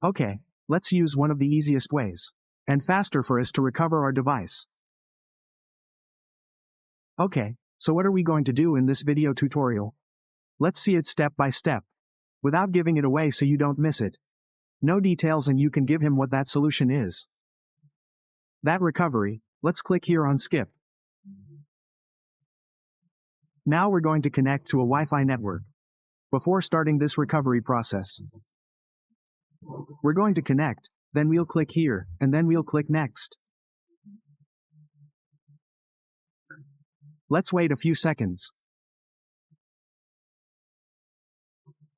Okay, let's use one of the easiest ways, and faster for us to recover our device. Okay, so what are we going to do in this video tutorial? Let's see it step by step, without giving it away so you don't miss it. No details and you can give him what that solution is. That recovery, let's click here on skip. Now we're going to connect to a Wi-Fi network. Before starting this recovery process, we're going to connect, then we'll click here, and then we'll click next. Let's wait a few seconds.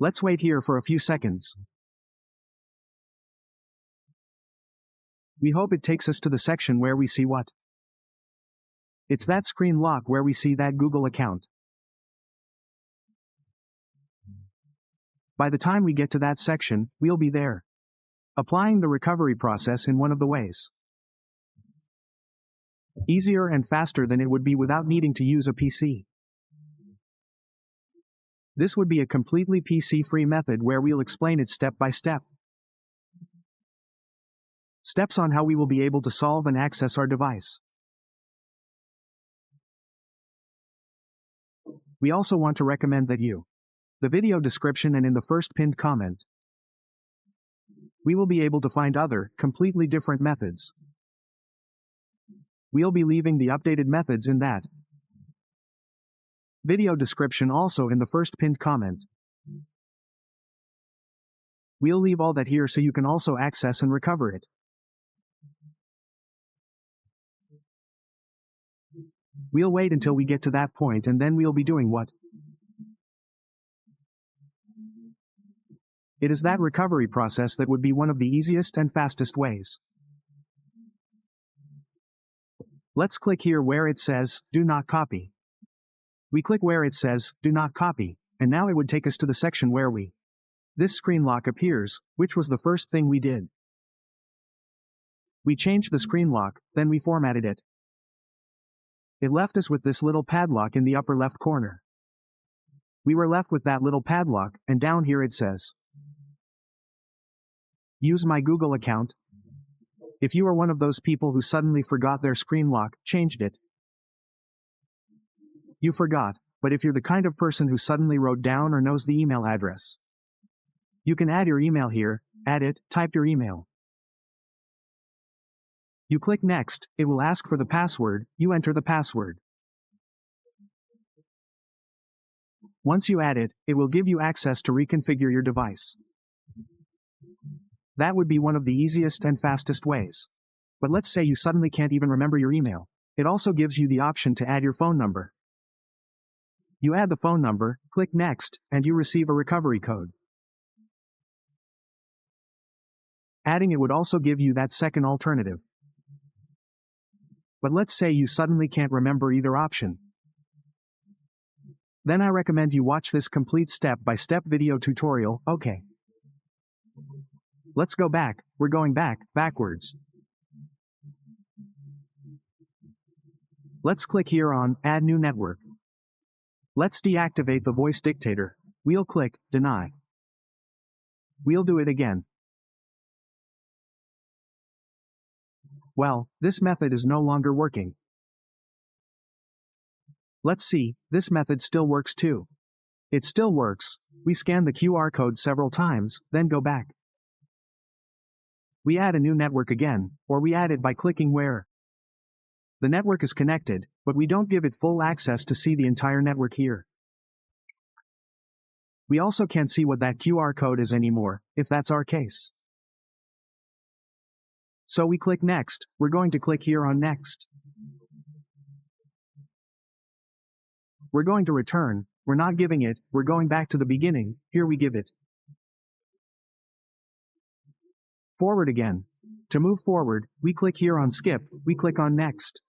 Let's wait here for a few seconds. We hope it takes us to the section where we see what? It's that screen lock where we see that Google account. By the time we get to that section, we'll be there. Applying the recovery process in one of the ways. Easier and faster than it would be without needing to use a PC. This would be a completely PC-free method where we'll explain it step by step. Steps on how we will be able to solve and access our device. We also want to recommend that the video description and in the first pinned comment, we will be able to find other, completely different methods. We'll be leaving the updated methods in that video description also in the first pinned comment. We'll leave all that here so you can also access and recover it. We'll wait until we get to that point and then we'll be doing what? It is that recovery process that would be one of the easiest and fastest ways. Let's click here where it says, do not copy. We click where it says, do not copy, and now it would take us to the section where this screen lock appears, which was the first thing we did. We changed the screen lock, then we formatted it. It left us with this little padlock in the upper left corner. We were left with that little padlock, and down here it says, use my Google account. If you are one of those people who suddenly forgot their screen lock, changed it. You forgot, but if you're the kind of person who suddenly wrote down or knows the email address, you can add your email here, add it, type your email. You click next, it will ask for the password, you enter the password. Once you add it, it will give you access to reconfigure your device. That would be one of the easiest and fastest ways. But let's say you suddenly can't even remember your email. It also gives you the option to add your phone number. You add the phone number, click next, and you receive a recovery code. Adding it would also give you that second alternative. But let's say you suddenly can't remember either option. Then I recommend you watch this complete step-by-step video tutorial. Okay. Let's go back. We're going backwards. Let's click here on Add New Network. Let's deactivate the voice dictator. We'll click Deny. We'll do it again. Well, this method is no longer working. Let's see, this method still works too. It still works. We scan the QR code several times, then go back. We add a new network again, or we add it by clicking where the network is connected, but we don't give it full access to see the entire network here. We also can't see what that QR code is anymore, if that's our case. So we click Next, we're going to click here on Next. We're going to return, we're not giving it, we're going back to the beginning, here we give it. Forward again. To move forward, we click here on Skip, we click on Next.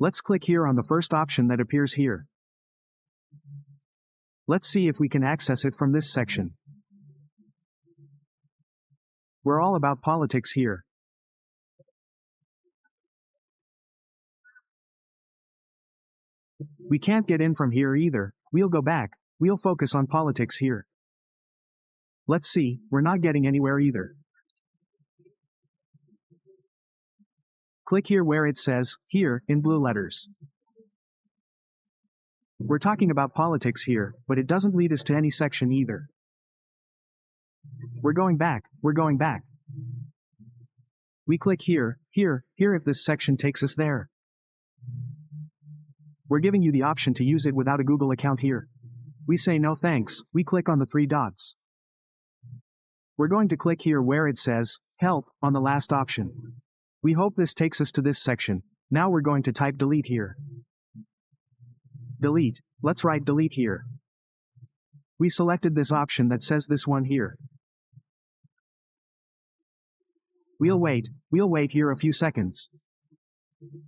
Let's click here on the first option that appears here. Let's see if we can access it from this section. We're all about politics here. We can't get in from here either, we'll go back, we'll focus on politics here. Let's see, we're not getting anywhere either. Click here where it says, here, in blue letters. We're talking about politics here, but it doesn't lead us to any section either. We're going back. We click here if this section takes us there. We're giving you the option to use it without a Google account here. We say no thanks, we click on the 3 dots. We're going to click here where it says, help, on the last option. We hope this takes us to this section. Now we're going to type delete here. Delete, let's write delete here. We selected this option that says this one here. We'll wait here a few seconds.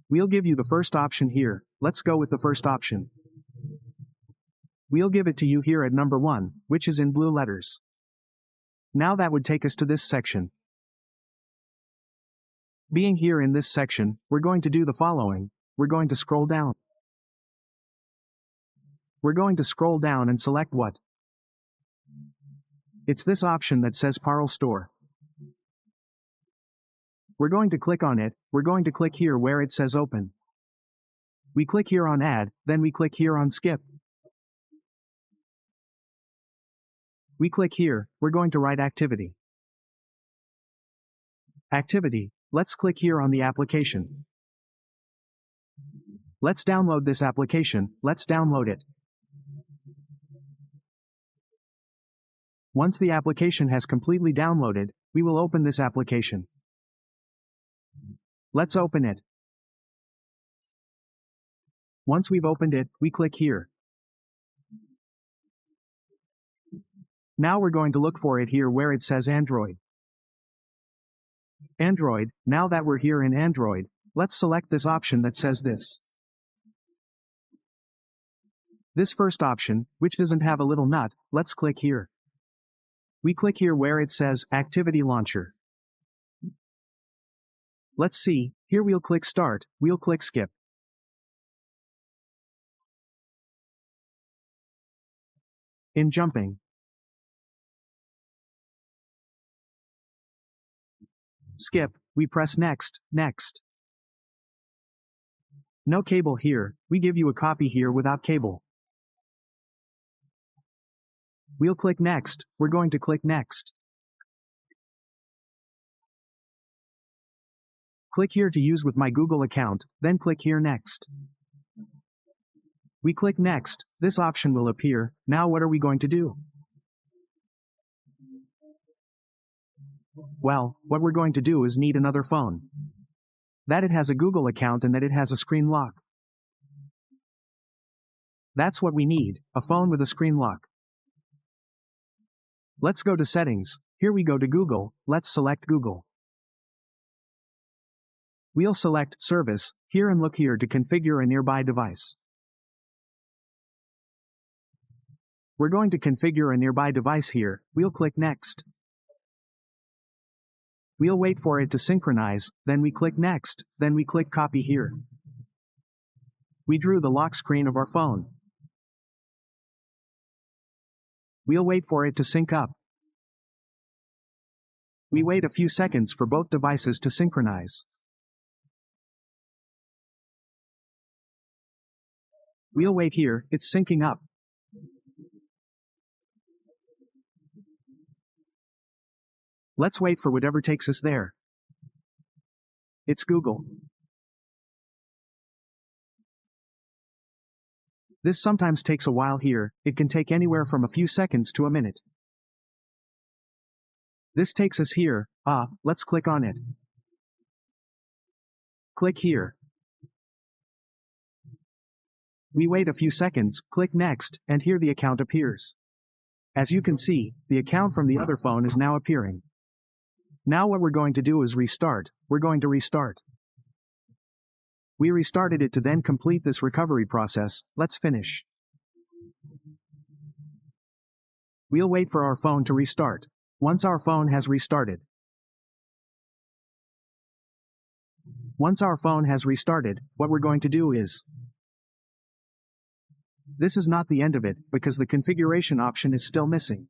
We'll give you the first option here. Let's go with the first option. We'll give it to you here at number 1, which is in blue letters. Now that would take us to this section. Being here in this section, we're going to do the following. We're going to scroll down. We're going to scroll down and select what? It's this option that says Parallel Store. We're going to click on it. We're going to click here where it says open. We click here on add, then we click here on skip. We click here, we're going to write activity. Activity, let's click here on the application. Let's download this application, let's download it. Once the application has completely downloaded, we will open this application. Let's open it. Once we've opened it, we click here. Now we're going to look for it here where it says Android. Android, now that we're here in Android, let's select this option that says this. This first option, which doesn't have a little nut, let's click here. We click here where it says Activity Launcher. Let's see, here we'll click Start, we'll click Skip. In jumping. Skip, we press Next, Next. No cable here, we give you a copy here without cable. We'll click Next, we're going to click Next. Click here to use with my Google account, then click here Next. We click Next, this option will appear. Now what are we going to do? Well, what we're going to do is need another phone. That it has a Google account and that it has a screen lock. That's what we need, a phone with a screen lock. Let's go to Settings, here we go to Google, let's select Google. We'll select Service, here and look here to configure a nearby device. We're going to configure a nearby device here, we'll click Next. We'll wait for it to synchronize, then we click Next, then we click Copy here. We drew the lock screen of our phone. We'll wait for it to sync up. We wait a few seconds for both devices to synchronize. We'll wait here, it's syncing up. Let's wait for whatever takes us there. It's Google. This sometimes takes a while here, it can take anywhere from a few seconds to a minute. This takes us here, let's click on it. Click here. We wait a few seconds, click Next, and here the account appears. As you can see, the account from the other phone is now appearing. Now what we're going to do is restart. We're going to restart. We restarted it to then complete this recovery process. Let's finish. We'll wait for our phone to restart. Once our phone has restarted. Once our phone has restarted, what we're going to do is. This is not the end of it, because the configuration option is still missing.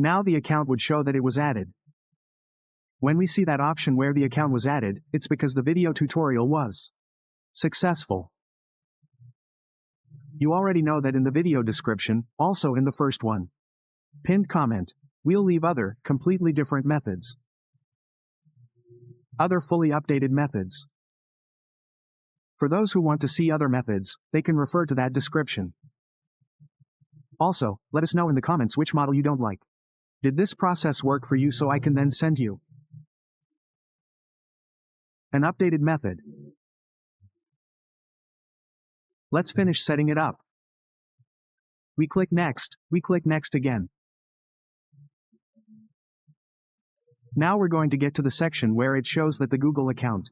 Now the account would show that it was added. When we see that option where the account was added, it's because the video tutorial was successful. You already know that in the video description, also in the first one, pinned comment, we'll leave other, completely different methods. Other fully updated methods. For those who want to see other methods, they can refer to that description. Also, let us know in the comments which model you don't like. Did this process work for you so I can then send you an updated method? Let's finish setting it up. We click Next, we click Next again. Now we're going to get to the section where it shows that the Google account,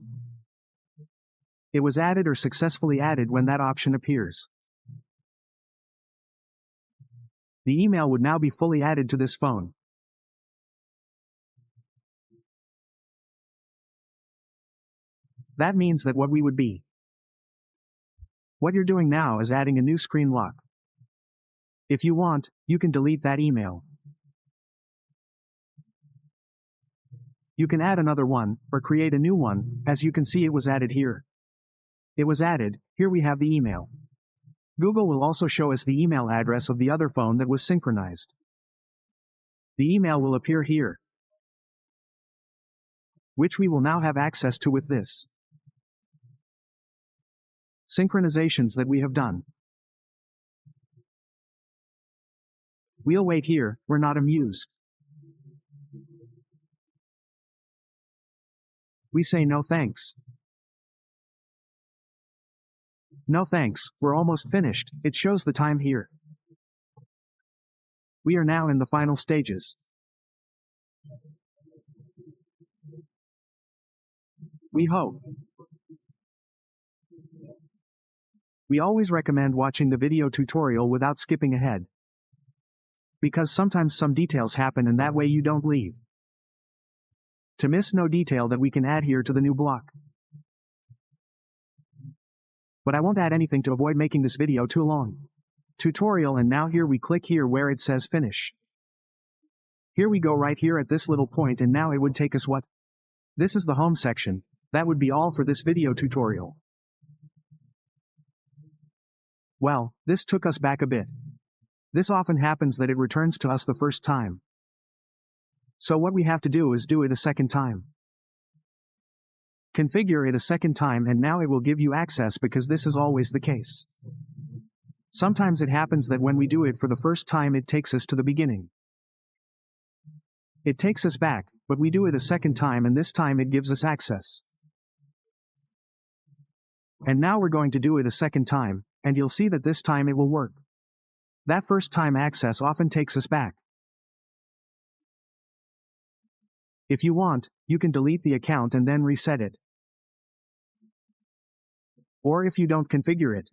it was added or successfully added when that option appears. The email would now be fully added to this phone. That means that what you're doing now is adding a new screen lock. If you want, you can delete that email. You can add another one, or create a new one. As you can see, it was added here. It was added, here we have the email. Google will also show us the email address of the other phone that was synchronized. The email will appear here, which we will now have access to with this synchronizations that we have done. We'll wait here, we're not amused. We say no thanks. No thanks, we're almost finished, it shows the time here. We are now in the final stages. We hope. We always recommend watching the video tutorial without skipping ahead, because sometimes some details happen and that way you don't leave to miss no detail that we can add here to the new block. But I won't add anything to avoid making this video too long. Tutorial, and now here we click here where it says finish. Here we go right here at this little point, and now it would take us what? This is the home section. That would be all for this video tutorial. Well, this took us back a bit. This often happens that it returns to us the first time. So what we have to do is do it a second time. Configure it a second time, and now it will give you access, because this is always the case. Sometimes it happens that when we do it for the first time it takes us to the beginning. It takes us back, but we do it a second time and this time it gives us access. And now we're going to do it a second time, and you'll see that this time it will work. That first time access often takes us back. If you want, you can delete the account and then reset it. Or if you don't configure it,